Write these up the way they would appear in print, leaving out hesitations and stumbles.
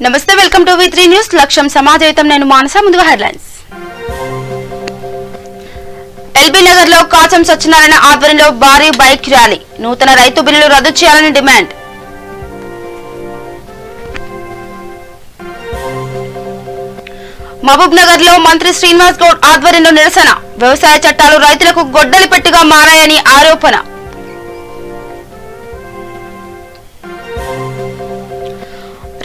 నమస్తే, welcome to V3 news. లక్ష్యం సమాజయుతం. నేను మానస. ముందుగా హెడ్లైన్స్. ఎల్బీ నగర్ లో కాచం సత్యనారాయణ ఆధ్వర్యంలో భారీ బైక్ ర్యాలీ. నూతన రైతు బిల్లులు రద్దు చేయాలని డిమాండ్. మహబూబ్ నగర్ లో మంత్రి శ్రీనివాస్ గౌడ్ ఆధ్వర్యంలో నిరసన. వ్యవసాయ చట్టాలు రైతులకు గొడ్డలి పెట్టిగా మారాయని ఆరోపణ.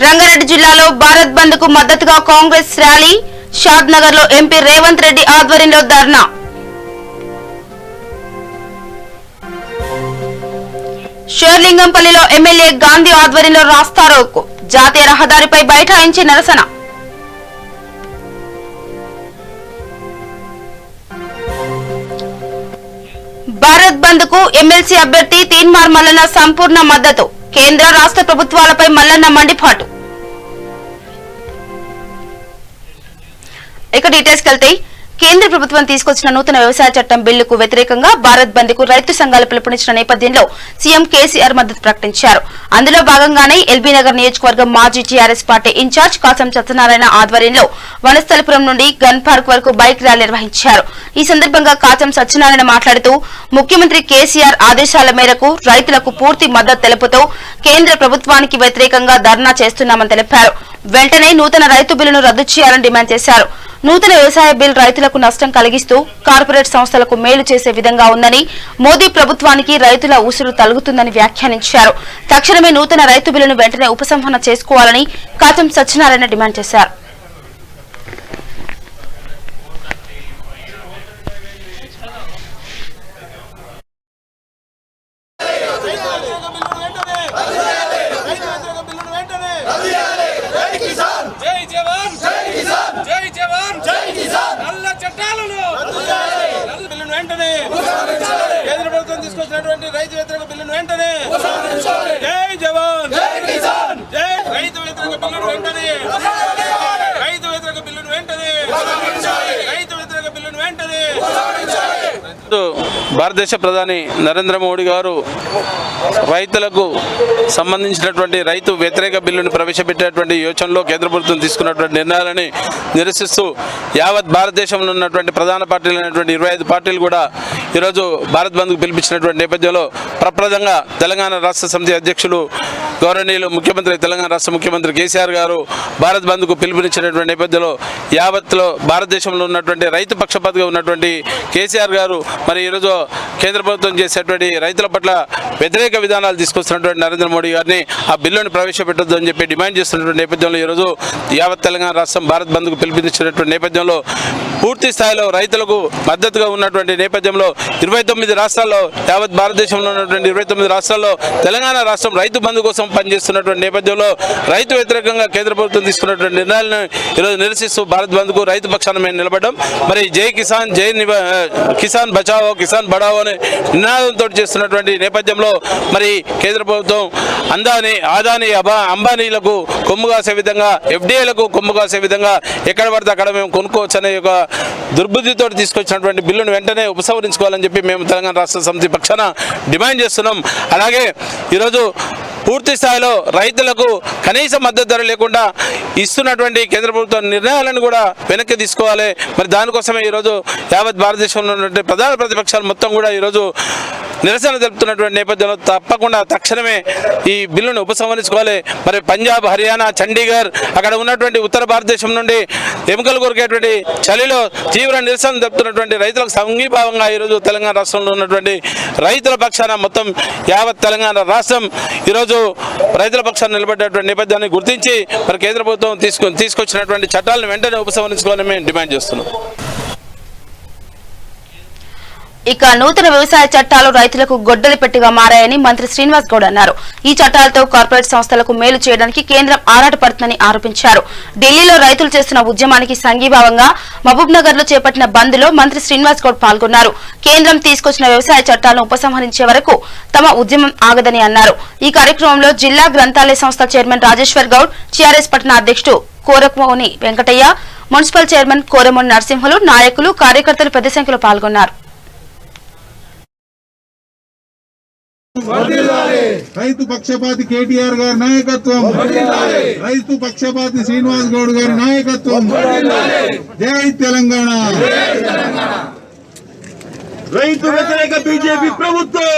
రంగారెడ్డి జిల్లాలో భారత్ బంద్ కు మద్దతుగా కాంగ్రెస్ ర్యాలీ. షాద్ నగర్ లో ఎంపీ రేవంత్ రెడ్డి ఆధ్వర్యంలో ధర్నా. షేర్లింగంపల్లిలో ఎమ్మెల్యే గాంధీ ఆధ్వర్యంలో రాస్తారోకో. జాతీయ రహదారిపై బైఠాయించి నిరసన. భారత్ బంద్ కు ఎమ్మెల్సీ అభ్యర్థి తీన్మార్ మల్లన్న సంపూర్ణ మద్దతు. కేంద్ర రాష్ట్ర ప్రభుత్వాలపై మల్లన్న మండిపాటు. ఇక డీటెయిల్స్ వెళ్తే, కేంద్ర ప్రభుత్వం తీసుకొచ్చిన నూతన వ్యవసాయ చట్టం బిల్లుకు వ్యతిరేకంగా భారత్ బంద్ కు రైతు సంఘాలు పిలుపునిచ్చిన నేపథ్యంలో సీఎం కేసీఆర్ మద్దతు ప్రకటించారు. అందులో భాగంగానే ఎల్బీ నగర్ నియోజకవర్గం మాజీ టీఆర్ఎస్ పార్టీ ఇన్ఛార్జ్ కాసం సత్యనారాయణ ఆధ్వర్యంలో వనస్థలిపురం నుండి గన్ పార్క్ వరకు బైక్ ర్యాలీ నిర్వహించారు. ఈ సందర్భంగా కాసం సత్యనారాయణ మాట్లాడుతూ, ముఖ్యమంత్రి కేసీఆర్ ఆదేశాల మేరకు రైతులకు పూర్తి మద్దతు తెలుపుతూ కేంద్ర ప్రభుత్వానికి వ్యతిరేకంగా ధర్నా చేస్తున్నామని తెలిపారు. వెంటనే నూతన రైతు బిల్లును రద్దు చేయాలని డిమాండ్ చేశారు. నూతన వ్యవసాయ బిల్ రైతులకు నష్టం కలిగిస్తూ కార్పొరేట్ సంస్థలకు మేలు చేసే విధంగా ఉందని, మోదీ ప్రభుత్వానికి రైతుల ఉసురు తలుగుతుందని వ్యాఖ్యానించారు. తక్షణమే నూతన రైతు బిల్లును వెంటనే ఉపసంహరణ చేసుకోవాలని కాసం సత్యనారాయణ డిమాండ్ చేశారు. కేంద్ర ప్రభుత్వం తీసుకొచ్చినటువంటి రైతు వ్యతిరేక బిల్లును వెంటనే జై జవాన్ జై కిసాన్ జై రైతు వ్యతిరేక బిల్లును వెంటనే రైతు వ్యతిరేక బిల్లును వెంటనే రైతు వ్యతిరేక బిల్లును వెంటనే. భారతదేశ ప్రధాని నరేంద్ర మోడీ గారు రైతులకు సంబంధించినటువంటి రైతు వ్యతిరేక బిల్లును ప్రవేశపెట్టేటువంటి యోచనలో కేంద్ర ప్రభుత్వం తీసుకున్నటువంటి నిర్ణయాలని నిరసిస్తూ యావత్ భారతదేశంలో ఉన్నటువంటి ప్రధాన పార్టీలు అయినటువంటి 25 పార్టీలు కూడా ఈరోజు భారత్ బంద్కు పిలిపించినటువంటి నేపథ్యంలో ప్రప్రదంగా తెలంగాణ రాష్ట్ర సమితి అధ్యక్షులు గౌరవనీయులు ముఖ్యమంత్రి తెలంగాణ రాష్ట్ర ముఖ్యమంత్రి కేసీఆర్ గారు భారత్ బంద్కు పిలుపునిచ్చినటువంటి నేపథ్యంలో యావత్లో భారతదేశంలో ఉన్నటువంటి రైతు పక్షపాతిగా ఉన్నటువంటి కేసీఆర్ గారు మరి ఈరోజు కేంద్ర ప్రభుత్వం చేసేటువంటి రైతుల పట్ల వ్యతిరేక విధానాలు తీసుకొస్తున్నటువంటి నరేంద్ర మోడీ గారిని ఆ బిల్లును ప్రవేశపెట్టొద్దు అని చెప్పి డిమాండ్ చేస్తున్నటువంటి నేపథ్యంలో ఈరోజు యావత్ తెలంగాణ రాష్ట్రం భారత్ బంద్కు పిలుపునిచ్చినటువంటి నేపథ్యంలో పూర్తి స్థాయిలో రైతులకు మద్దతుగా ఉన్నటువంటి నేపథ్యంలో 29 రాష్ట్రాల్లో యావత్ భారతదేశంలో ఉన్నటువంటి 29 రాష్ట్రాల్లో తెలంగాణ రాష్ట్రం రైతు బంధు కోసం పనిచేస్తున్నటువంటి నేపథ్యంలో రైతు వ్యతిరేకంగా కేంద్ర ప్రభుత్వం తీసుకున్నటువంటి నిర్ణయాలను ఈరోజు నిరసిస్తూ భారత్ బంద్కు రైతు పక్షాన మేము నిలబడ్డాం. మరి జై కిసాన్ జై కిసాన్ బచావో కిసాన్ బడావో అనే నినాదంతో చేస్తున్నటువంటి నేపథ్యంలో మరి కేంద్ర ప్రభుత్వం ఆదాని అంబానీలకు కొమ్ము కాసే విధంగా, ఎఫ్డీఏలకు కొమ్ము కాసే విధంగా ఎక్కడ పడితే అక్కడ మేము కొనుక్కోవచ్చు అనే ఒక దుర్బుద్ధితో తీసుకొచ్చినటువంటి బిల్లును వెంటనే ఉపసంహరించుకోవాలని చెప్పి మేము తెలంగాణ రాష్ట్ర సమితి పక్షాన డిమాండ్ చేస్తున్నాం. అలాగే ఈరోజు పూర్తి స్థాయిలో రైతులకు కనీస మద్దతు ధర లేకుండా ఇస్తున్నటువంటి కేంద్ర ప్రభుత్వ నిర్ణయాలను కూడా వెనక్కి తీసుకోవాలి. మరి దానికోసమే ఈరోజు యావత్ భారతదేశంలో ఉన్నటువంటి ప్రధాన ప్రతిపక్షాలు మొత్తం కూడా ఈరోజు నిరసన తెలుపుతున్నటువంటి నేపథ్యంలో తప్పకుండా తక్షణమే ఈ బిల్లును ఉపసంహరించుకోవాలి. మరి పంజాబ్, హర్యానా, చండీగఢ్ అక్కడ ఉన్నటువంటి ఉత్తర భారతదేశం నుండి ఎముకలు కొరికేటువంటి చలిలో తీవ్ర నిరసన తెలుపుతున్నటువంటి రైతులకు సంఘీభావంగా ఈరోజు తెలంగాణ రాష్ట్రంలో ఉన్నటువంటి రైతుల పక్షాన మొత్తం యావత్ తెలంగాణ రాష్ట్రం ఈరోజు రైతుల పక్షాన్ని నిలబడేటువంటి నేపథ్యాన్ని గుర్తించి మరి కేంద్ర ప్రభుత్వం తీసుకొచ్చినటువంటి చట్టాలను వెంటనే ఉపసంహరించుకోవాలని మేము డిమాండ్ చేస్తున్నాం. ఇక నూతన వ్యవసాయ చట్టాలు రైతులకు గొడ్డలి పెట్టిగా మారాయని మంత్రి శ్రీనివాస్ గౌడ్ అన్నారు. ఈ చట్టాలతో కార్పొరేట్ సంస్థలకు మేలు చేయడానికి కేంద్రం ఆరాటపడుతుందని ఆరోపించారు. ఢిల్లీలో రైతులు చేస్తున్న ఉద్యమానికి సంఘీభావంగా మహబూబ్ నగర్ లో చేపట్టిన బంద్ లో మంత్రి శ్రీనివాస్ గౌడ్ పాల్గొన్నారు. కేంద్రం తీసుకొచ్చిన వ్యవసాయ చట్టాలను ఉపసంహరించే వరకు తమ ఉద్యమం ఆగదని అన్నారు. ఈ కార్యక్రమంలో జిల్లా గ్రంథాలయ సంస్థ చైర్మన్ రాజేశ్వర్ గౌడ్, టీఆర్ఎస్ పట్టణ అధ్యక్షుడు కోరమోని వెంకటయ్య, మున్సిపల్ చైర్మన్ కోరమోని నరసింహులు, నాయకులు, కార్యకర్తలు పెద్ద సంఖ్యలో పాల్గొన్నారు. రైతు పక్షపాతి కేటీఆర్ గారి నాయకత్వం, రైతు పక్షపాతి శ్రీనివాస్ గౌడ్ గారి నాయకత్వం. జై తెలంగాణ. రైతు వ్యతిరేక బీజేపీ ప్రభుత్వం,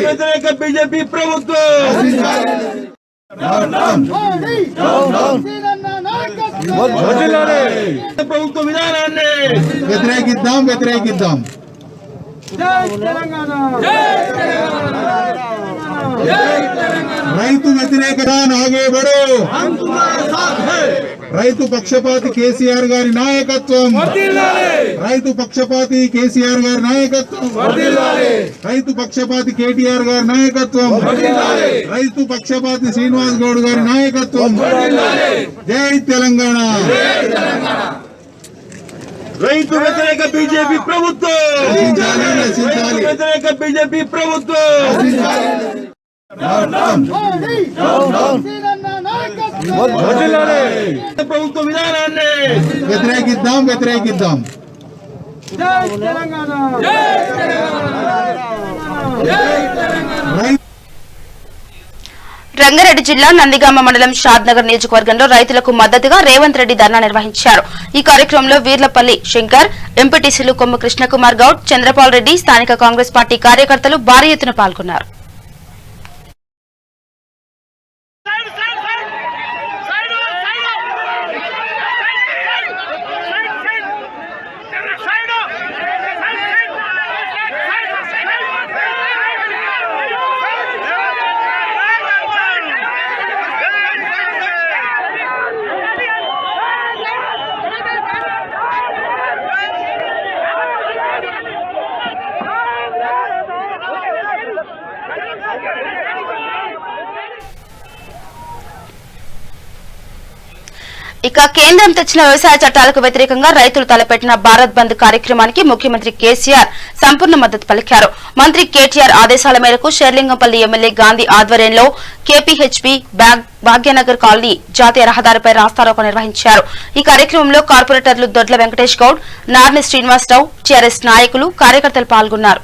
వ్యతిరేక బీజేపీ ప్రభుత్వం. ప్రభుత్వ విధానాన్ని వ్యతిరేకిద్దాం, వ్యతిరేకిద్దాం. రైతు వ్యతిరేకత ఆగే బడో. రైతు పక్షపాతి కేసీఆర్ గారి నాయకత్వం, రైతు పక్షపాతి కేసీఆర్ గారి నాయకత్వం, రైతు పక్షపాతి కేటీఆర్ గారి నాయకత్వం, రైతు పక్షపాతి శ్రీనివాస్ గౌడ్ గారి నాయకత్వం. జై తెలంగాణ. రైతు వ్యతిరేక బీజేపీ ప్రభుత్వం, వ్యతిరేక బీజేపీ ప్రభుత్వం. ప్రభుత్వ విధానాన్ని వ్యతిరేకిద్దాం, వ్యతిరేకిద్దాం. రంగారెడ్డి జిల్లా నందిగామ మండలం షాద్నగర్ నియోజకవర్గంలో రైతులకు మద్దతుగా రేవంత్ రెడ్డి ధర్నా నిర్వహించారు. ఈ కార్యక్రమంలో వీర్లపల్లి శంకర్, ఎంపీటీసీలు కొమ్ము కృష్ణకుమార్ గౌడ్, చంద్రపాల్ రెడ్డి, స్థానిక కాంగ్రెస్ పార్టీ కార్యకర్తలు భారీ ఎత్తున పాల్గొన్నారు. ఇక కేంద్రం తెచ్చిన వ్యవసాయ చట్టాలకు వ్యతిరేకంగా రైతులు తలపెట్టిన భారత్ బంద్ కార్యక్రమానికి ముఖ్యమంత్రి కేసీఆర్ సంపూర్ణ మద్దతు పలికారు. మంత్రి కేటీఆర్ ఆదేశాల మేరకు షేర్లింగంపల్లి ఎమ్మెల్యే గాంధీ ఆధ్వర్యంలో కేపీహెచ్పీ భాగ్యనగర్ కాలనీ జాతీయ రహదారిపై రాస్తారోకో నిర్వహించారు. ఈ కార్యక్రమంలో కార్పొరేటర్లు దొడ్ల వెంకటేష్ గౌడ్, నార్ని శ్రీనివాసరావు, టీఆర్ఎస్ నాయకులు, కార్యకర్తలు పాల్గొన్నారు.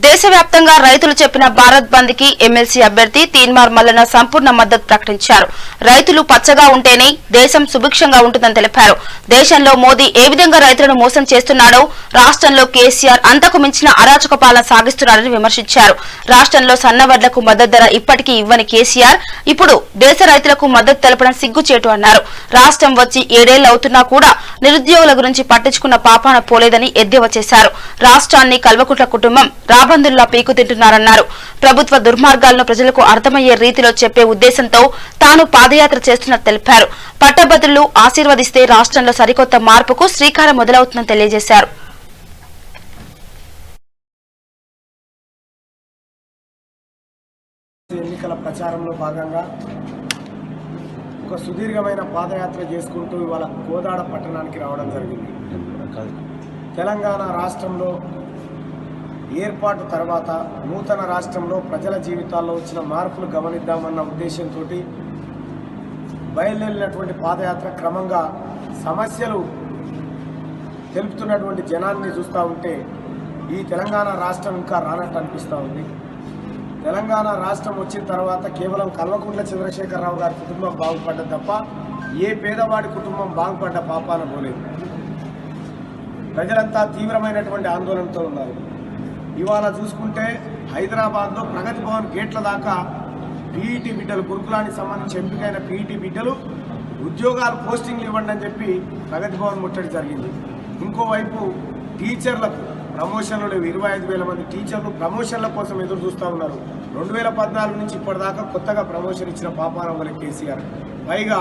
దేశవ్యాప్తంగా రైతులు చెప్పిన భారత్ బంద్ కి ఎమ్మెల్సీ అభ్యర్థి తీన్మార్ మల్లన్న సంపూర్ణ మద్దతు ప్రకటించారు. రైతులు పచ్చగా ఉంటేనే దేశం సుభిక్షంగా ఉంటుందని తెలిపారు. దేశంలో మోదీ ఏ విధంగా రైతులను మోసం చేస్తున్నాడో రాష్ట్రంలో కేసీఆర్ అంతకు మించిన అరాచక పాలన సాగిస్తున్నారని విమర్శించారు. రాష్ట్రంలో సన్నవడ్లకు మద్దతు ధర ఇప్పటికీ ఇవ్వని కేసీఆర్ ఇప్పుడు దేశ రైతులకు మద్దతు తెలపడం సిగ్గుచేటు అన్నారు. రాష్ట్రం వచ్చి 7 ఏళ్లు అవుతున్నా కూడా నిరుద్యోగుల గురించి పట్టించుకున్న పాపాన పోలేదని ఎద్దేవా చేశారు. రాష్ట్రాన్ని కల్వకుంట్ల కుటుంబం రాబందుల్లా పీకు తింటున్నారన్నారు. ప్రభుత్వ దుర్మార్గాలను ప్రజలకు అర్థమయ్యే రీతిలో చెప్పే ఉద్దేశంతో తాను పాదయాత్ర చేస్తున్నట్టు తెలిపారు. పట్టభద్రులు ఆశీర్వదిస్తే రాష్ట్రంలో సరికొత్త మార్పుకు శ్రీకారం మొదలవుతుందని తెలియజేశారు. ఎన్నికల ప్రచారంలో భాగంగా ఒక సుదీర్ఘమైన పాదయాత్ర చేసుకుంటూ ఇవాళ కోదాడ పట్టణానికి రావడం జరిగింది. తెలంగాణ రాష్ట్రంలో ఏర్పాటు తర్వాత నూతన రాష్ట్రంలో ప్రజల జీవితాల్లో వచ్చిన మార్పులు గమనిద్దామన్న ఉద్దేశంతో బయలుదేరినటువంటి పాదయాత్ర క్రమంగా సమస్యలు తెలుపుతున్నటువంటి జనాన్ని చూస్తూ ఉంటే ఈ తెలంగాణ రాష్ట్రం ఇంకా రానట్టు అనిపిస్తూ ఉంది. తెలంగాణ రాష్ట్రం వచ్చిన తర్వాత కేవలం కల్వకుంట్ల చంద్రశేఖరరావు గారి కుటుంబం బాగుపడ్డ తప్ప ఏ పేదవాడి కుటుంబం బాగుపడ్డ పాపాన పోలేదు. ప్రజలంతా తీవ్రమైనటువంటి ఆందోళనతో ఉన్నారు. ఇవాళ చూసుకుంటే హైదరాబాద్లో ప్రగతి భవన్ గేట్ల దాకా పీఈటీ బిడ్డలు, గురుకులానికి సంబంధించి ఎంపికైన పీఈటీ బిడ్డలు ఉద్యోగాలు పోస్టింగ్లు ఇవ్వండి అని చెప్పి ప్రగతి భవన్ ముట్టడి జరిగింది. ఇంకోవైపు టీచర్లకు ప్రమోషన్లు లేవు. 25,000 మంది టీచర్లు ప్రమోషన్ల కోసం ఎదురు చూస్తూ ఉన్నారు. 2014 నుంచి ఇప్పటిదాకా కొత్తగా ప్రమోషన్ ఇచ్చిన పాపాన వల్ల కేసీఆర్. పైగా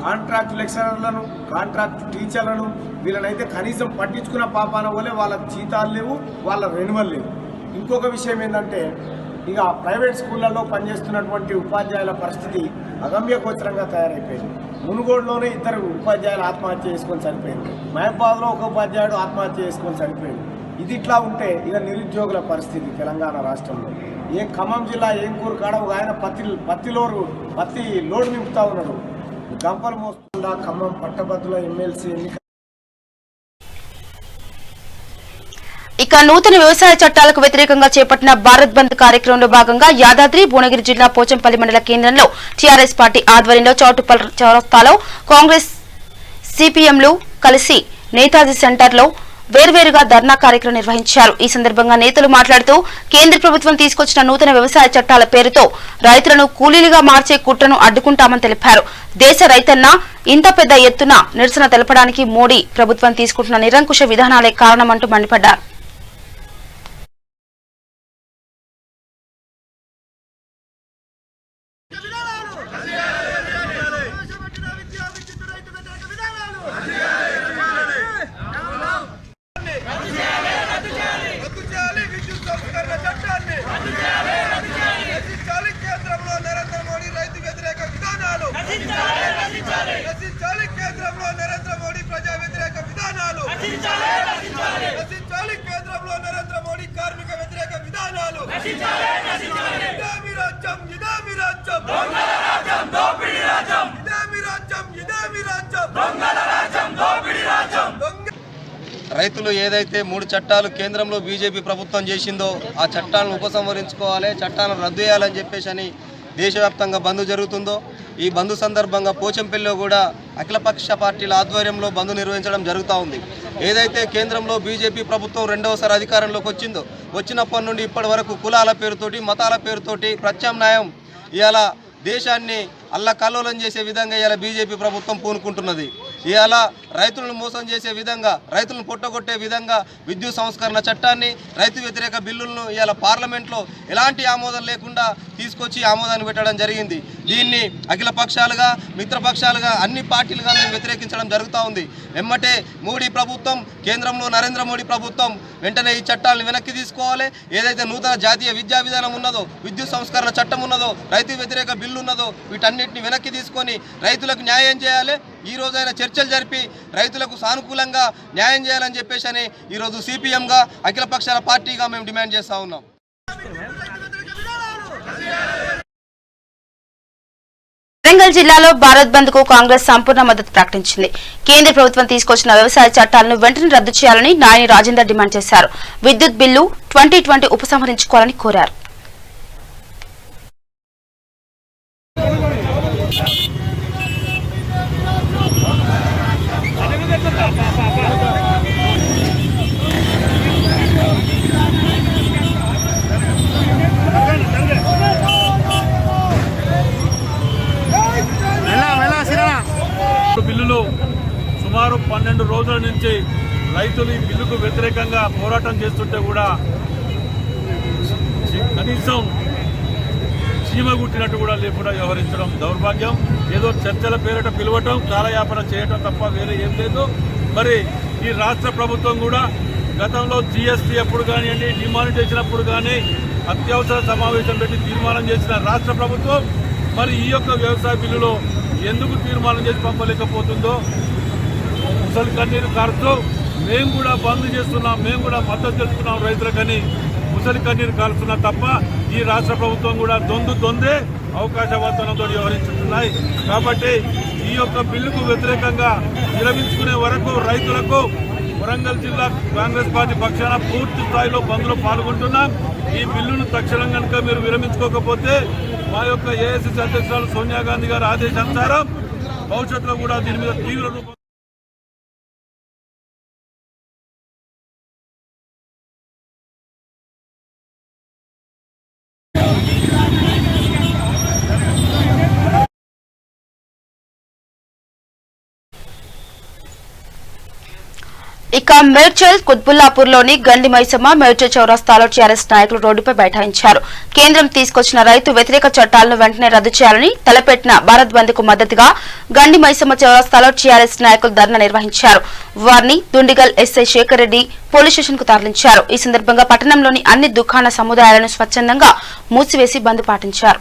కాంట్రాక్ట్ లెక్చరర్లను, కాంట్రాక్ట్ టీచర్లను వీళ్ళనైతే కనీసం పట్టించుకున్న పాపాన వల్లే వాళ్ళ జీతాలు లేవు, వాళ్ళ రెన్యువల్ లేవు. ఇంకొక విషయం ఏంటంటే ఇక ప్రైవేట్ స్కూళ్ళల్లో పనిచేస్తున్నటువంటి ఉపాధ్యాయుల పరిస్థితి అగమ్యగోచరంగా తయారైపోయింది. మునుగోడులోనే 2 ఉపాధ్యాయులు ఆత్మహత్య చేసుకొని చనిపోయింది. మహబాద్లో ఒక ఉపాధ్యాయుడు ఆత్మహత్య చేసుకొని చనిపోయింది. ఇది ఇట్లా ఉంటే ఇక నిరుద్యోగుల పరిస్థితి తెలంగాణ రాష్ట్రంలో ఏం ఖమ్మం జిల్లా ఏం కూర కాడ ఒక ఆయన పత్తి లోడ్ నింపుతా ఉన్నాడు. గంపలు మోస్తుందా ఖమ్మం పట్టభద్రుల ఎమ్మెల్సీ ఎన్నిక. ఇక నూతన వ్యవసాయ చట్టాలకు వ్యతిరేకంగా చేపట్టిన భారత్ బంద్ కార్యక్రమంలో భాగంగా యాదాద్రి భువనగిరి జిల్లా పోచంపల్లి మండల కేంద్రంలో టీఆర్ఎస్ పార్టీ ఆధ్వర్యంలో చౌటుప్పల్ చౌరస్తాలో కాంగ్రెస్ సిపిఎంలు కలిసి నేతాజీ సెంటర్లో వేర్వేరుగా ధర్నా కార్యక్రమం నిర్వహించారు. ఈ సందర్భంగా నేతలు మాట్లాడుతూ కేంద్ర ప్రభుత్వం తీసుకొచ్చిన నూతన వ్యవసాయ చట్టాల పేరుతో రైతులను కూలీలుగా మార్చే కుట్రను అడ్డుకుంటామని తెలిపారు. దేశ రైతన్న ఇంత పెద్ద ఎత్తున నిరసన తెలపడానికి మోడీ ప్రభుత్వం తీసుకుంటున్న నిరంకుశ విధానాలే కారణమంటూ మండిపడ్డారు. రైతులు ఏదైతే 3 చట్టాలు కేంద్రంలో బీజేపీ ప్రభుత్వం చేసిందో ఆ చట్టాలను ఉపసంహరించుకోవాలి, చట్టాలను రద్దు చేయాలని చెప్పేసి అని దేశవ్యాప్తంగా బంద్ జరుగుతుందో ఈ బంద్ సందర్భంగా పోచంపల్లిలో కూడా అఖిలపక్ష పార్టీల ఆధ్వర్యంలో బంద్ నిర్వహించడం జరుగుతూ ఉంది. ఏదైతే కేంద్రంలో బీజేపీ ప్రభుత్వం 2వసారి అధికారంలోకి వచ్చినప్పటి నుండి ఇప్పటి వరకు కులాల పేరుతోటి, మతాల పేరుతోటి ప్రత్యామ్నాయం ఇవాళ దేశాన్ని అల్లకల్లోలం చేసే విధంగా ఇవాళ బీజేపీ ప్రభుత్వం పూనుకుంటున్నది. ఇవాళ రైతులను మోసం చేసే విధంగా, రైతులను పొట్టగొట్టే విధంగా విద్యుత్ సంస్కరణ చట్టాన్ని, రైతు వ్యతిరేక బిల్లులను ఇవాళ పార్లమెంట్లో ఎలాంటి ఆమోదం లేకుండా తీసుకొచ్చి ఆమోదాన్ని పెట్టడం జరిగింది. దీన్ని అఖిల పక్షాలుగా, మిత్రపక్షాలుగా అన్ని పార్టీలుగా మేము వ్యతిరేకించడం జరుగుతూ ఉంది. వెమ్మటే మోడీ ప్రభుత్వం, కేంద్రంలో నరేంద్ర మోడీ ప్రభుత్వం వెంటనే ఈ చట్టాలను వెనక్కి తీసుకోవాలి. ఏదైతే నూతన జాతీయ విద్యా విధానం ఉన్నదో, విద్యుత్ సంస్కరణ చట్టం ఉన్నదో, రైతు వ్యతిరేక బిల్లు ఉన్నదో వీటన్నిటిని వెనక్కి తీసుకొని రైతులకు న్యాయం చేయాలి. ఈ రోజైనా చర్చలు జరిపి రైతులకు సానుకూలంగా న్యాయం చేయాలని చెప్పేసి అని ఈరోజు సిపిఎంగా అఖిల పక్షాల పార్టీగా మేము డిమాండ్ చేస్తూ ఉన్నాం. వరంగల్ జిల్లాలో భారత్ బంద్ కు కాంగ్రెస్ సంపూర్ణ మద్దతు ప్రకటించింది. కేంద్ర ప్రభుత్వం తీసుకొచ్చిన వ్యవసాయ చట్టాలను వెంటనే రద్దు చేయాలని నాయని రాజేందర్ డిమాండ్ చేశారు. విద్యుత్ బిల్లు 2020 ఉపసంహరించుకోవాలని కోరారు. బిల్లులు సుమారు 12 రోజుల నుంచి రైతులు ఈ బిల్లుకు వ్యతిరేకంగా పోరాటం చేస్తుంటే కూడా కనీసం చీమ గుట్టినట్టు కూడా లేకుండా వ్యవహరించడం దౌర్భాగ్యం. ఏదో చర్చల పేరిట పిలవటం, కాలయాపన చేయటం తప్ప వేరే ఏం లేదు. మరి ఈ రాష్ట్ర ప్రభుత్వం కూడా గతంలో జీఎస్టీ అప్పుడు కానివ్వండి, డిమానిటైజేషన్ కానీ అత్యవసర సమావేశం పెట్టి తీర్మానం చేసిన రాష్ట్ర ప్రభుత్వం మరి ఈ యొక్క వ్యవసాయ బిల్లులో ఎందుకు తీర్మానం చేసి పంపలేకపోతుందో ముసలి కన్నీరు కారుతూ మేము కూడా బంద్ చేస్తున్నాం, మేము కూడా మద్దతు తెలుపుతున్నాం రైతులకని ముసలి కన్నీరు కారుతున్నా తప్ప ఈ రాష్ట్ర ప్రభుత్వం కూడా దొందే అవకాశవాదంతో వ్యవహరిస్తున్నాయి. కాబట్టి ఈ యొక్క బిల్లుకు వ్యతిరేకంగా విరమించుకునే వరకు రైతులకు వరంగల్ జిల్లా కాంగ్రెస్ పార్టీ పక్షాన పూర్తి స్థాయిలో బంద్లో పాల్గొంటున్నాం. ఈ బిల్లును తక్షణం కనుక మీరు విరమించుకోకపోతే మా యొక్క ఏఐసిసి అధ్యక్షురాలు సోనియా గాంధీ గారి ఆదేశానుసారం భవిష్యత్తులో కూడా దీని మీద తీవ్ర రూపం ఇక మేడ్చల్ కుత్బుల్లాపూర్లోని గండి మైసమ్మ మేడ్చల్ చౌరస్తాలో టీఆర్ఎస్ నాయకులు రోడ్డుపై బైఠాయించారు. కేంద్రం తీసుకొచ్చిన రైతు వ్యతిరేక చట్టాలను వెంటనే రద్దు చేయాలని తలపెట్టిన భారత్ బంద్ కు మద్దతుగా గండి మైసమ్మ చౌరస్తాలో టీఆర్ఎస్ నాయకులు ధర్నా నిర్వహించారు. వారిని Dundigal SI Shekhar Reddy police station కు తరలించారు. ఈ సందర్భంగా పట్టణంలోని అన్ని దుకాణ సముదాయాలను స్వచ్ఛందంగా మూసివేసి బంద్ పాటించారు.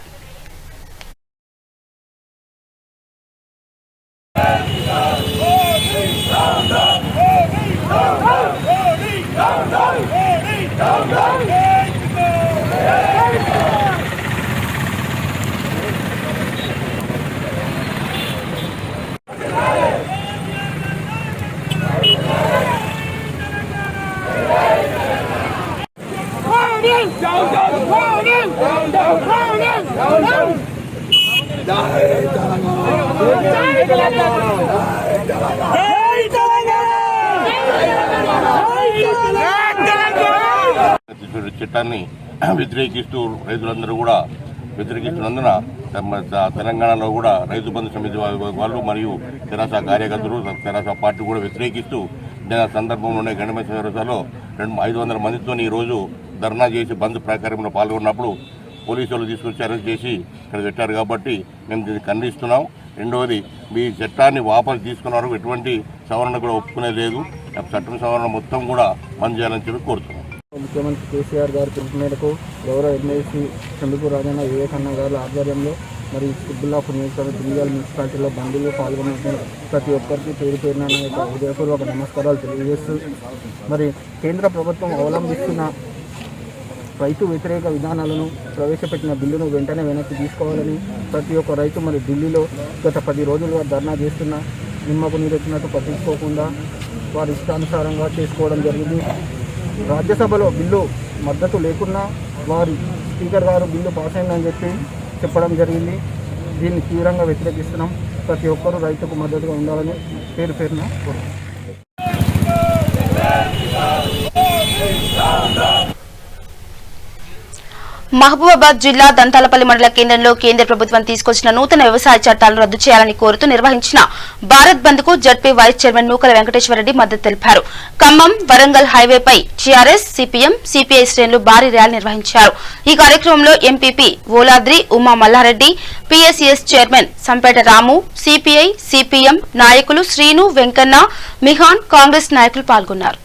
చట్టాన్ని వ్యతిరేకిస్తూ రైతులందరూ కూడా వ్యతిరేకిస్తున్నందున తెలంగాణలో కూడా రైతు బంధు సమితి వాళ్ళు మరియు తెరాస కార్యకర్తలు తెరాస పార్టీ కూడా వ్యతిరేకిస్తూ సందర్భంలోనే గండిమై చౌరస్తాలో 500 మందితో ఈరోజు ధర్నా చేసి బంద్ కార్యక్రమంలో పాల్గొన్నప్పుడు పోలీసులు తీసుకొచ్చి అరెస్ట్ చేసి ఇక్కడ పెట్టారు. కాబట్టి మేము దీన్ని ఖండిస్తున్నాం. రెండవది మీ చట్టాన్ని వాపసు తీసుకున్నారు, ఎటువంటి సవరణ కూడా ఒప్పుకునే లేదు. చట్టం సవరణ మొత్తం కూడా బంద్ చేయాలని చెప్పి కోరుతున్నాం. ముఖ్యమంత్రి కేసీఆర్ గారి పిలుపు మేరకు గౌరవ ఎమ్మెల్సీ చంద్రపూర్ రాజన్న వివేకన్న గారి ఆధ్వర్యంలో మరి కుత్బుల్లాపూర్ నియోజకవర్గ దుండిగల్ మున్సిపాలిటీలో బంధువులు పాల్గొన్న ప్రతి ఒక్కరికి పేరు పేరున హృదయపూర్వక నమస్కారాలు తెలియజేస్తూ మరి కేంద్ర ప్రభుత్వం అవలంబిస్తున్న రైతు వ్యతిరేక విధానాలను ప్రవేశపెట్టిన బిల్లును వెంటనే వెనక్కి తీసుకోవాలని ప్రతి ఒక్క రైతు మరి ఢిల్లీలో గత 10 రోజులుగా ధర్నా చేస్తున్న నిమ్మకు నీరెత్తినట్టు పట్టించుకోకుండా వారి ఇష్టానుసారంగా చేసుకోవడం జరిగింది. రాజ్యసభలో బిల్లు మద్దతు లేకున్నా వారి స్పీకర్ గారు బిల్లు పాస్ అయిందని చెప్పడం జరిగింది. దీన్ని తీవ్రంగా వ్యతిరేకిస్తున్నాం. ప్రతి ఒక్కరూ రైతుకు మద్దతుగా ఉండాలని పేరు పేరున కోరుతున్నాం. మహబూబాబాద్ జిల్లా దంతాలపల్లి మండల కేంద్రంలో కేంద్ర ప్రభుత్వం తీసుకొచ్చిన నూతన వ్యవసాయ చట్టాలను రద్దు చేయాలని కోరుతూ నిర్వహించిన భారత్ బంద్ కు ZP vice chairman Nookala Venkateswara Reddy మద్దతు తెలిపారు. ఖమ్మం వరంగల్ హైవేపై టీఆర్ఎస్, సిపిఎం, సిపిఐ శ్రేణులు భారీ ర్యాలీ నిర్వహించారు. ఈ కార్యక్రమంలో MPP Oladri Uma Malla Reddy, PSCS chairman Sampeta Ramu, CPI, CPM నాయకులు శ్రీను, వెంకన్న, మిహాన్, కాంగ్రెస్ నాయకులు పాల్గొన్నారు.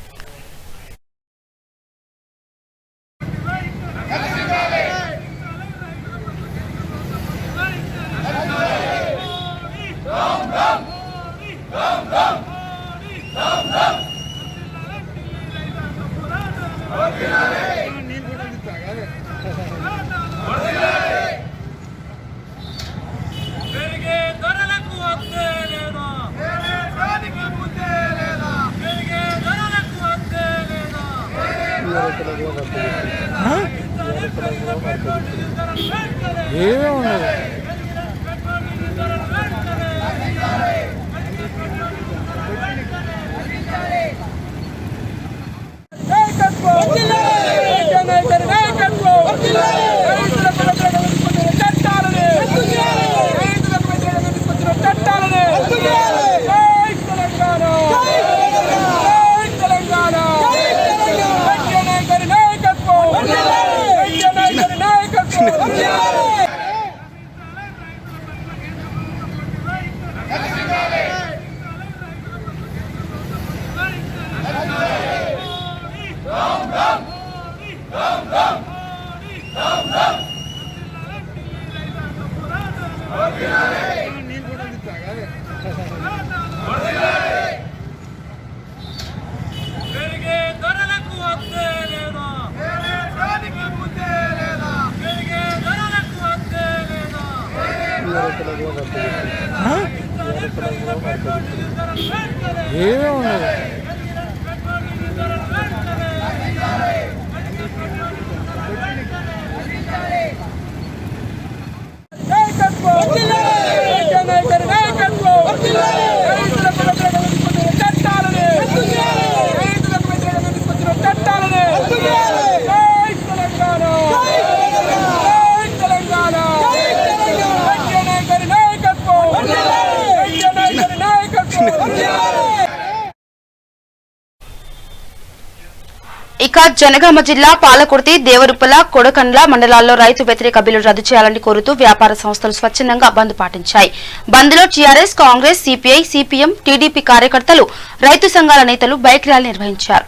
ఇక జనగామ జిల్లా పాలకుర్తి, దేవరుప్పల, కొడకండ్ల మండలాల్లో రైతు వ్యతిరేక బిల్లు రద్దు చేయాలని కోరుతూ వ్యాపార సంస్థలు స్వచ్ఛందంగా బంద్ పాటించాయి. బంద్లో టీఆర్ఎస్, కాంగ్రెస్, సిపిఐ, సిపిఎం, టీడీపీ కార్యకర్తలు, రైతు సంఘాల నేతలు బైక్ ర్యాలీ నిర్వహించారు.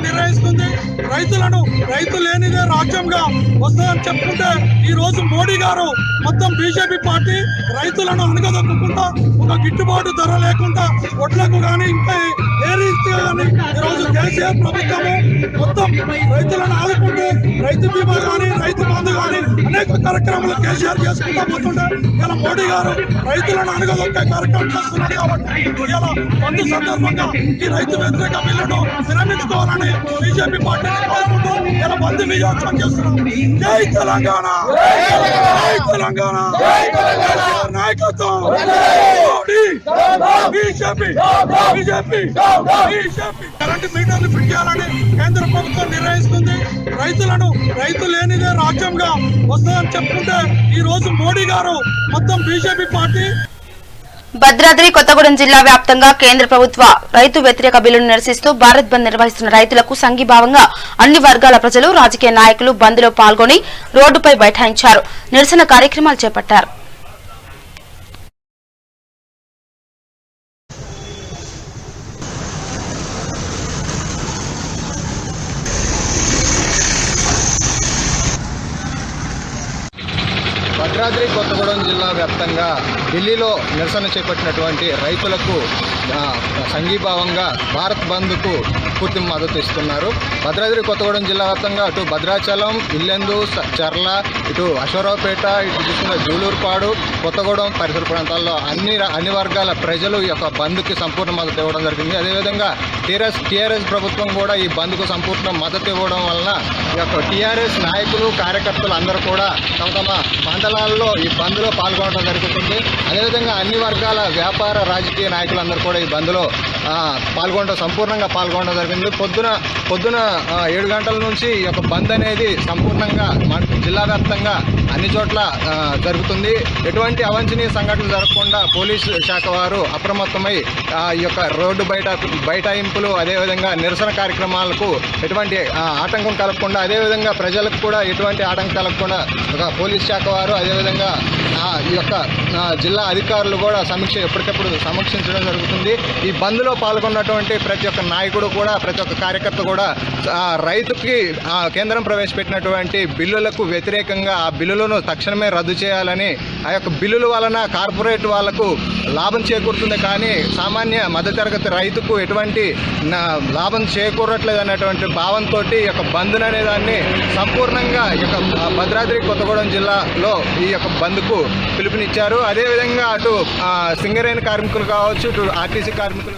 నిర్వహిస్తుంది. రైతు లేనిదే రాజ్యంగా వస్తుందని చెప్పుకుంటే ఈ రోజు మోడీ గారు మొత్తం బీజేపీ పార్టీ రైతులను అణగదొక్కకుండా ఒక గిట్టుబాటు ధర లేకుండా ఒడ్లకు కానీ ఇంకా ఏ రీతిగా కానీ ఈరోజు కేసీఆర్ ప్రభుత్వము మొత్తం రైతులను ఆదుకుంటూ రైతు బీమా కానీ రైతు బంధు కానీ అనేక కార్యక్రమాలు కేసీఆర్ చేసుకుంటూ పోతుంటే ఇలా మోడీ గారు రైతులను అణగదొక్కే కార్యక్రమం చేస్తున్నారు. కాబట్టి ఇలా బంధు సందర్భంగా ఈ రైతు వ్యతిరేక బిల్లును విరమించుకోవాలని బీజేపీ పార్టీని కోరుకుంటూ ఇలా బంధు విజయోత్సవం చేస్తున్నాం. జై తెలంగాణ, జై తెలంగాణ, నాయకత్వం బీజేపీ, బీజేపీ, బీజేపీ. కరెంటు మీటర్లు ఫిట్ చేయాలని కేంద్ర ప్రభుత్వం నిర్ణయిస్తుంది. రైతు లేనిదే రాజ్యంగా వస్తుందని చెప్పుకుంటే ఈ రోజు మోడీ గారు మొత్తం బీజేపీ పార్టీ. భద్రాద్రి కొత్తగూడెం జిల్లా వ్యాప్తంగా కేంద్ర ప్రభుత్వ రైతు వ్యతిరేక బిల్లును నిరసిస్తూ భారత్ బంద్ నిర్వహిస్తున్న రైతులకు సంఘీభావంగా అన్ని వర్గాల ప్రజలు, రాజకీయ నాయకులు బంద్ లో పాల్గొని రోడ్డుపై బైఠాయించారు. నిరసన కార్యక్రమాలు చేపట్టారు. భద్రాద్రి కొత్తగూడెం జిల్లా వ్యాప్తంగా ఢిల్లీలో నిరసన చేపట్టినటువంటి రైతులకు సంఘీభావంగా భారత్ బంద్కు పూర్తి మద్దతు ఇస్తున్నారు. భద్రాద్రి కొత్తగూడెం జిల్లా వ్యాప్తంగా అటు భద్రాచలం, ఇల్లెందు, చర్ల, ఇటు అశ్వరావుపేట, ఇటు చూసుకున్న జూలూరుపాడు, కొత్తగూడెం పరిసర ప్రాంతాల్లో అన్ని వర్గాల ప్రజలు ఈ యొక్క బంద్కి సంపూర్ణ మద్దతు ఇవ్వడం జరిగింది. అదేవిధంగా టీఆర్ఎస్ ప్రభుత్వం కూడా ఈ బంద్కు సంపూర్ణ మద్దతు ఇవ్వడం వలన ఈ యొక్క టీఆర్ఎస్ నాయకులు, కార్యకర్తలు అందరూ కూడా తమ తమ మండలాల్లో ఈ బంద్లో పాల్గొనడం జరుగుతుంది. అదేవిధంగా అన్ని వర్గాల వ్యాపార, రాజకీయ నాయకులందరూ కూడా ఈ బంద్లో సంపూర్ణంగా పాల్గొనడం జరిగింది. పొద్దున 7 గంటల నుంచి ఈ యొక్క బంద్ అనేది సంపూర్ణంగా జిల్లా వ్యాప్తంగా అన్ని చోట్ల జరుగుతుంది. ఎటువంటి అవాంఛనీయ సంఘటనలు జరగకుండా పోలీసు శాఖ వారు అప్రమత్తమై ఈ యొక్క రోడ్డు బైఠాయింపులు, అదేవిధంగా నిరసన కార్యక్రమాలకు ఎటువంటి ఆటంకం కలగకుండా, అదేవిధంగా ప్రజలకు కూడా ఎటువంటి ఆటంకం కలగకుండా ఒక పోలీస్ శాఖ వారు, అదేవిధంగా ఈ యొక్క జిల్లా అధికారులు కూడా ఎప్పటికప్పుడు సమీక్షించడం జరుగుతుంది. ఈ బంద్లో పాల్గొన్నటువంటి ప్రతి ఒక్క నాయకుడు కూడా, ప్రతి ఒక్క కార్యకర్త కూడా రైతుకి కేంద్రం ప్రవేశపెట్టినటువంటి బిల్లులకు వ్యతిరేకంగా ఆ బిల్లులను తక్షణమే రద్దు చేయాలని, ఆ యొక్క బిల్లుల వలన కార్పొరేట్ వాళ్లకు లాభం చేకూరుతుంది కానీ సామాన్య మధ్యతరగతి రైతుకు ఎటువంటి లాభం చేకూరట్లేదు అనేటువంటి భావంతో ఈ యొక్క బంద్ను అనే దాన్ని సంపూర్ణంగా ఈ యొక్క భద్రాద్రి కొత్తగూడెం జిల్లాలో ఈ యొక్క బంద్కు పిలుపునిచ్చారు. అదేవిధంగా అటు సింగరేణి కార్మికులు కావచ్చు, ఇటు ఆర్టీసీ కార్మికులు.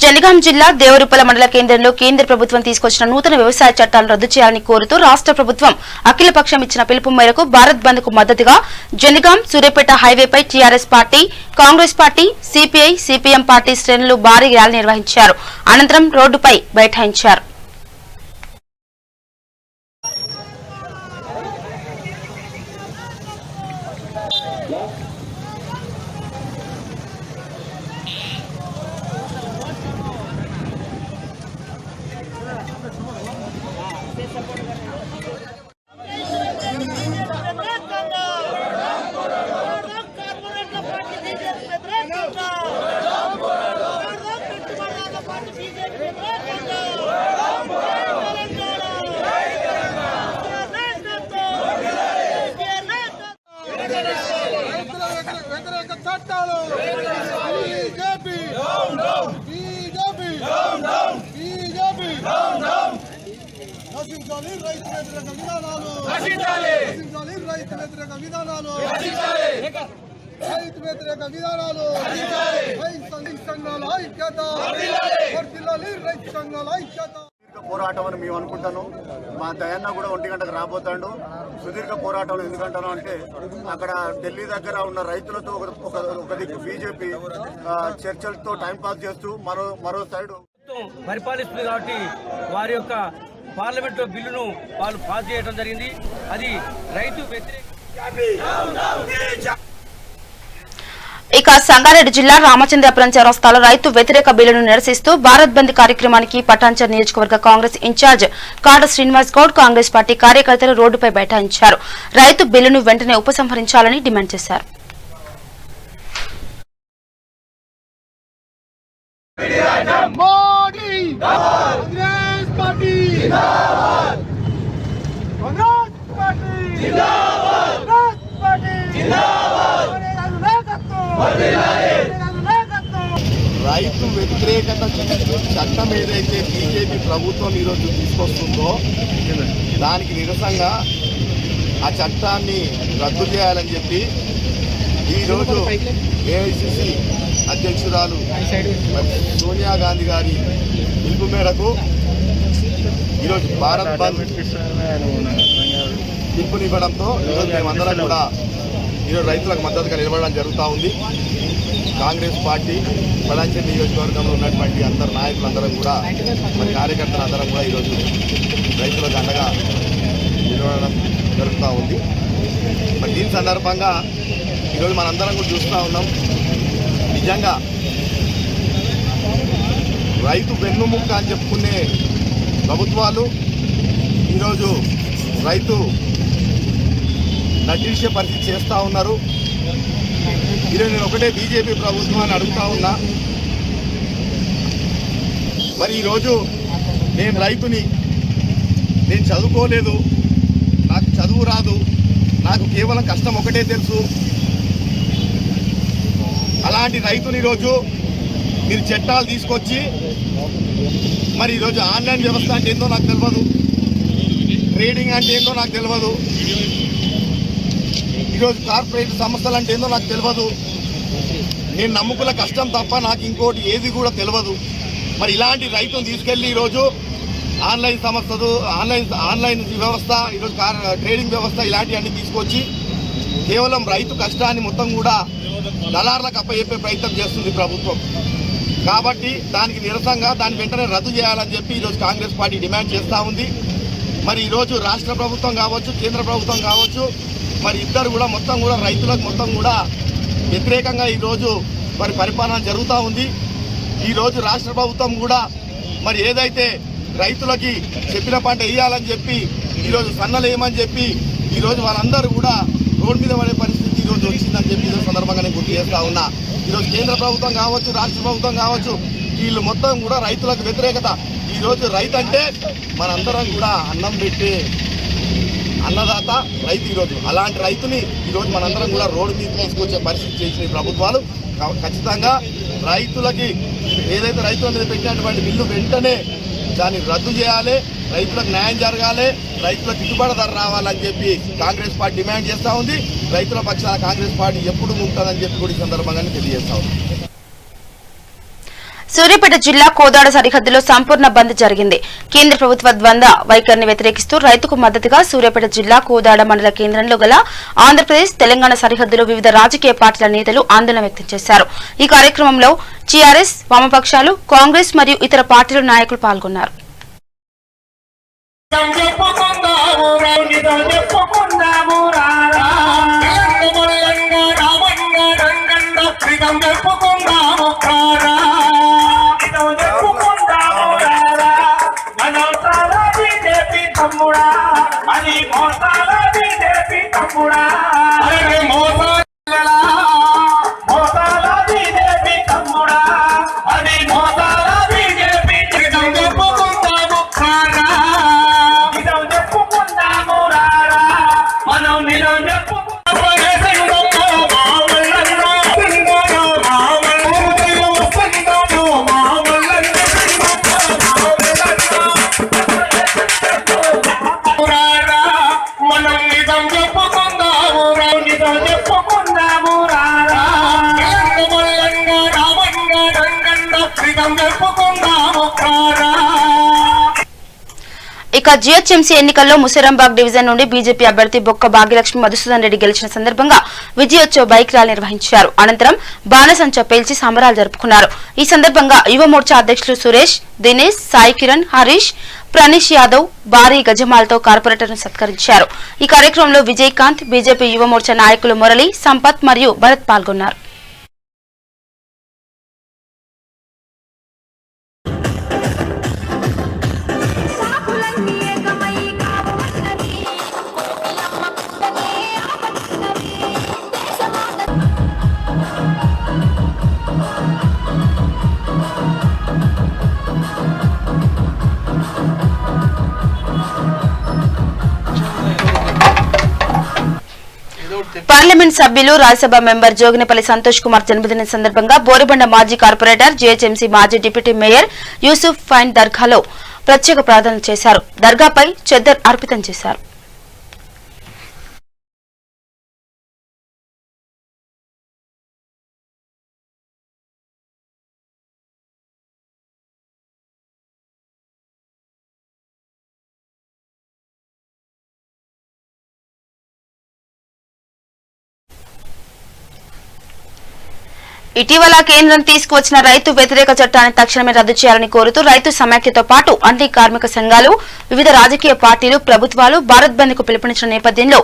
జనగాం జిల్లా దేవరుప్పల మండల కేంద్రంలో కేంద్ర ప్రభుత్వం తీసుకొచ్చిన నూతన వ్యవసాయ చట్టాలను రద్దు చేయాలని కోరుతూ రాష్ట్ర ప్రభుత్వం అఖిలపక్షం ఇచ్చిన పిలుపు మేరకు భారత్ బంద్ కు మద్దతుగా జనగాం సూర్యాపేట హైవేపై TRS party, Congress party, CPI, CPM party శ్రేణులు భారీ ర్యాలీ నిర్వహించారు. అనంతరం రోడ్డుపై బైఠాయించారు. పోరాటం అని మేము అనుకుంటాను. మా దయన్న కూడా 1 గంటకు రాబోతాడు. సుదీర్ఘ పోరాటం ఎందుకంటాను అంటే అక్కడ ఢిల్లీ దగ్గర ఉన్న రైతులతో ఒక దిక్కు బీజేపీ చర్చలతో టైంపాస్ చేస్తూ మరో సైడ్ పరిపాలిస్తుంది. కాబట్టి వారి యొక్క పార్లమెంట్ లో బిల్లును వాళ్ళు పాస్ చేయడం జరిగింది. అది రైతు వ్యతిరేక. ఇక సంగారెడ్డి జిల్లా రామచంద్రపురం చౌరస్తాలో రైతు వ్యతిరేక బిల్లును నిరసిస్తూ భారత్ బంద్ కార్యక్రమానికి పటాన్చెరు నియోజకవర్గ కాంగ్రెస్ ఇన్ఛార్జ్ కాడ శ్రీనివాస్ గౌడ్ కాంగ్రెస్ పార్టీ కార్యకర్తలు రోడ్డుపై బైఠాయించారు. రైతు బిల్లును వెంటనే ఉపసంహరించాలని డిమాండ్ చేశారు. రైతు వ్యతిరేకత చట్టం ఏదైతే బీజేపీ ప్రభుత్వం ఈరోజు తీసుకొస్తుందో దానికి నిరసనగా ఆ చట్టాన్ని రద్దు చేయాలని చెప్పి ఈరోజు ఏఐసిసి అధ్యక్షురాలు సోనియా గాంధీ గారి పిలుపు మేరకు ఈరోజు భారత్ బంద్ పిలుపునివ్వడంతో ఈరోజు మేమందరం కూడా ఈరోజు రైతులకు మద్దతుగా నిలబడడం జరుగుతూ ఉంది. కాంగ్రెస్ పార్టీ పటాన్చెరు నియోజకవర్గంలో ఉన్నటువంటి అందరు నాయకులందరం కూడా మన కార్యకర్తలందరం కూడా ఈరోజు రైతులకు అండగా నిలబడడం జరుగుతూ ఉంది. మరి దీని సందర్భంగా ఈరోజు మనందరం కూడా చూస్తూ ఉన్నాం. నిజంగా రైతు వెన్నుముక్క అని చెప్పుకునే ప్రభుత్వాలు ఈరోజు రైతు నటించే పరిస్థితి చేస్తూ ఉన్నారు. ఈరోజు నేను ఒకటే బీజేపీ ప్రభుత్వాన్ని అడుగుతా ఉన్నా, మరి ఈరోజు నేను రైతుని, నేను చదువుకోలేదు, నాకు చదువు రాదు, నాకు కేవలం కష్టం ఒకటే తెలుసు, అలాంటి రైతుని ఈరోజు మీరు చట్టాలు తీసుకొచ్చి మరి ఈరోజు ఆన్లైన్ వ్యవస్థ అంటే ఏందో నాకు తెలియదు, ట్రేడింగ్ అంటే ఏందో నాకు తెలియదు, ఈరోజు కార్పొరేట్ సంస్థలు అంటే ఏందో నాకు తెలియదు, నేను నమ్ముకున్న కష్టం తప్ప నాకు ఇంకోటి ఏది కూడా తెలియదు. మరి ఇలాంటి రైతును తీసుకెళ్ళి ఈరోజు ఆన్లైన్ సంస్థలు, ఆన్లైన్ వ్యవస్థ, ఈరోజు ట్రేడింగ్ వ్యవస్థ ఇలాంటివన్నీ తీసుకొచ్చి కేవలం రైతు కష్టాన్ని మొత్తం కూడా దళారులకు అప్పచెప్పే ప్రయత్నం చేస్తుంది ప్రభుత్వం. కాబట్టి దానికి నిరసనగా దాన్ని వెంటనే రద్దు చేయాలని చెప్పి ఈరోజు కాంగ్రెస్ పార్టీ డిమాండ్ చేస్తూ ఉంది. మరి ఈరోజు రాష్ట్ర ప్రభుత్వం కావచ్చు, కేంద్ర ప్రభుత్వం కావచ్చు, మరి ఇద్దరు కూడా మొత్తం కూడా రైతులకు మొత్తం కూడా వ్యతిరేకంగా ఈరోజు మరి పరిపాలన జరుగుతూ ఉంది. ఈరోజు రాష్ట్ర ప్రభుత్వం కూడా మరి ఏదైతే రైతులకి చెప్పిన పంట వేయాలని చెప్పి ఈరోజు సన్నలేమని చెప్పి ఈరోజు వాళ్ళందరూ కూడా రోడ్డు మీద పడే పరిస్థితి ఈరోజు వచ్చిందని చెప్పి ఈరోజు సందర్భంగా నేను గుర్తు చేస్తూ ఉన్నా. ఈరోజు కేంద్ర ప్రభుత్వం కావచ్చు, రాష్ట్ర ప్రభుత్వం కావచ్చు, వీళ్ళు మొత్తం కూడా రైతులకు వ్యతిరేకత. ఈరోజు రైతు అంటే మనందరం కూడా అన్నం పెట్టే అన్నదాత రైతు. ఈరోజు అలాంటి రైతుని ఈరోజు మనందరం కూడా రోడ్డు మీద తీసుకొచ్చే పరిస్థితి చేసిన ప్రభుత్వాలు ఖచ్చితంగా రైతులకి ఏదైతే రైతుల మీద పెట్టినటువంటి బిల్లు వెంటనే దాన్ని రద్దు చేయాలి, రైతులకు న్యాయం జరగాలి, రైతులకు గిట్టుబాటు ధర రావాలని చెప్పి కాంగ్రెస్ పార్టీ డిమాండ్ చేస్తూ ఉంది. రైతుల పక్షాన కాంగ్రెస్ పార్టీ ఎప్పుడు ఉంటుందని చెప్పి కూడా ఈ సందర్భంగా తెలియజేస్తా ఉంది. సూర్యాపేట జిల్లా కోదాడ సరిహద్దులో సంపూర్ణ బంద్ జరిగింది. కేంద్ర ప్రభుత్వ ద్వంద్వ వైఖరిని వ్యతిరేకిస్తూ రైతుకు మద్దతుగా సూర్యాపేట జిల్లా కోదాడ మండల కేంద్రంలో గల ఆంధ్రప్రదేశ్, తెలంగాణ సరిహద్దులో వివిధ రాజకీయ పార్టీల నేతలు ఆందోళన వ్యక్తం చేశారు. ఈ కార్యక్రమంలో టీఆర్ఎస్, వామపక్షాలు, కాంగ్రెస్ మరియు ఇతర పార్టీల నాయకులు పాల్గొన్నారు. ఇక జీహెచ్ఎంసీ ఎన్నికల్లో ముసిరాంబాగ్ డివిజన్ నుండి బీజేపీ అభ్యర్థి బొక్క భాగ్యలక్ష్మి మధుసూదన్ రెడ్డి గెలిచిన సందర్భంగా విజయోత్సవ బైక్ ర్యాలీ నిర్వహించారు. అనంతరం బాణసంచా పేల్చి సంబరాలు జరుపుకున్నారు. ఈ సందర్భంగా యువ మోర్చా అధ్యక్షులు సురేష్, దినేష్, సాయి కిరణ్, హరీష్, ప్రణీష్ యాదవ్ భారీ గజమాలతో కార్పొరేటర్ను సత్కరించారు. ఈ కార్యక్రమంలో విజయకాంత్, బీజేపీ యువ మోర్చా నాయకులు మురళి, సంపత్ మరియు భరత్ పాల్గొన్నారు. పార్లమెంట్ సభ్యులు రాజ్యసభ మెంబర్ జోగినపల్లి సంతోష్ కుమార్ జన్మదినం సందర్భంగా బోరిబండ మాజీ కార్పొరేటర్ జీహెచ్ఎంసీ మాజీ డిప్యూటీ మేయర్ యూసుఫ్ ఫైన్ దర్గాలో ప్రత్యేక ప్రార్థనలు చేశారు. దర్గాపై చెద్దర్ అర్పితం చేశారు. ఇటీవల కేంద్రం తీసుకువచ్చిన రైతు వ్యతిరేక చట్టాన్ని తక్షణమే రద్దు చేయాలని కోరుతూ రైతు సమాఖ్యతో పాటు అన్ని కార్మిక సంఘాలు, వివిధ రాజకీయ పార్టీలు, ప్రభుత్వాలు భారత్ బంద్ కు పిలుపునిచ్చిన నేపథ్యంలో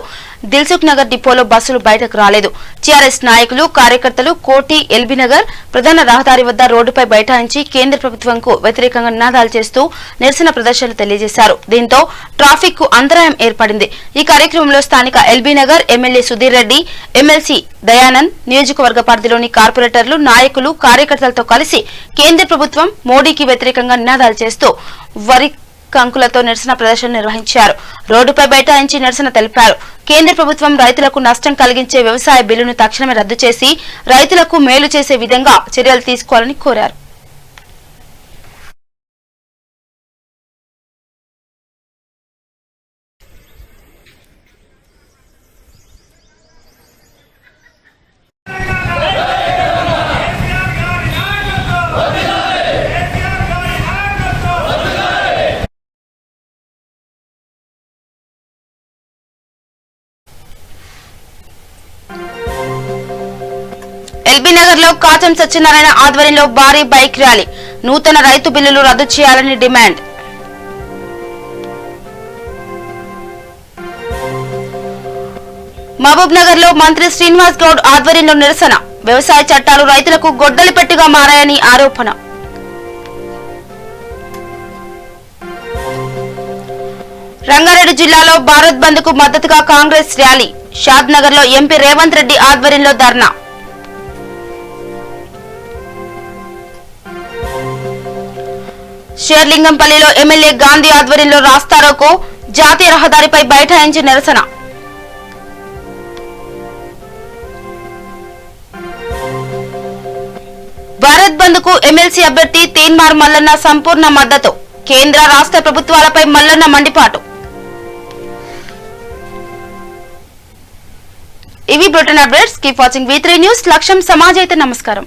దిల్సుఖ్ నగర్ డిపోలో బస్సులు బయటకు రాలేదు. టీఆర్ఎస్ నాయకులు, కార్యకర్తలు కోటి, ఎల్బీ నగర్ ప్రధాన రహదారి వద్ద రోడ్డుపై బైఠాయించి కేంద్ర ప్రభుత్వంకు వ్యతిరేకంగా నినాదాలు చేస్తూ నిరసన ప్రదర్శనలు తెలియజేశారు. దీంతో ట్రాఫిక్ కు అంతరాయం ఏర్పడింది. ఈ కార్యక్రమంలో స్థానిక LB Nagar MLA Sudheer Reddy, MLC Dayanand, నియోజకవర్గ పరిధిలోని కార్పొరేటర్లు, నాయకులు, కార్యకర్తలతో కలిసి కేంద్ర ప్రభుత్వం మోడీకి వ్యతిరేకంగా నినాదాలు చేస్తూ వరి కంకులతో నిరసన ప్రదర్శన నిర్వహించారు. రోడ్డుపై బైఠాయించి నిరసన తెలిపారు. కేంద్ర ప్రభుత్వం రైతులకు నష్టం కలిగించే వ్యవసాయ బిల్లును తక్షణమే రద్దు చేసి రైతులకు మేలు చేసే విధంగా చర్యలు తీసుకోవాలని కోరారు. ఎల్బీ నగర్ లో కాచం సత్యనారాయణ ఆధ్వర్యంలో భారీ బైక్ ర్యాలీ. నూతన రైతు బిల్లులు రద్దు చేయాలని డిమాండ్. మహబూబ్ నగర్ లో మంత్రి శ్రీనివాస్ గౌడ్ ఆధ్వర్యంలో నిరసన. వ్యవసాయ చట్టాలు రైతులకు గొడ్డలి పెట్టిగా మారాయని ఆరోపణ. రంగారెడ్డి జిల్లాలో భారత్ బంద్ కు మద్దతుగా కాంగ్రెస్ ర్యాలీ. షాద్ నగర్ లో ఎంపీ రేవంత్ రెడ్డి ఆధ్వర్యంలో ధర్నా. షేర్లింగంపల్లిలో ఎమ్మెల్యే గాంధీ ఆధ్వర్యంలో రాస్తారోకో. జాతీయ రహదారిపై బైఠాయించి నిరసన. భారత్ బంద్ కు ఎమ్మెల్సీ అభ్యర్థి తీన్మార్ మల్లన్న సంపూర్ణ మద్దతు. కేంద్ర రాష్ట్ర ప్రభుత్వాలపై మల్లన్న మండిపాటు. ఇవి Britain updates. Keep watching V3 news. లక్ష్యం సమాజైతే. నమస్కారం.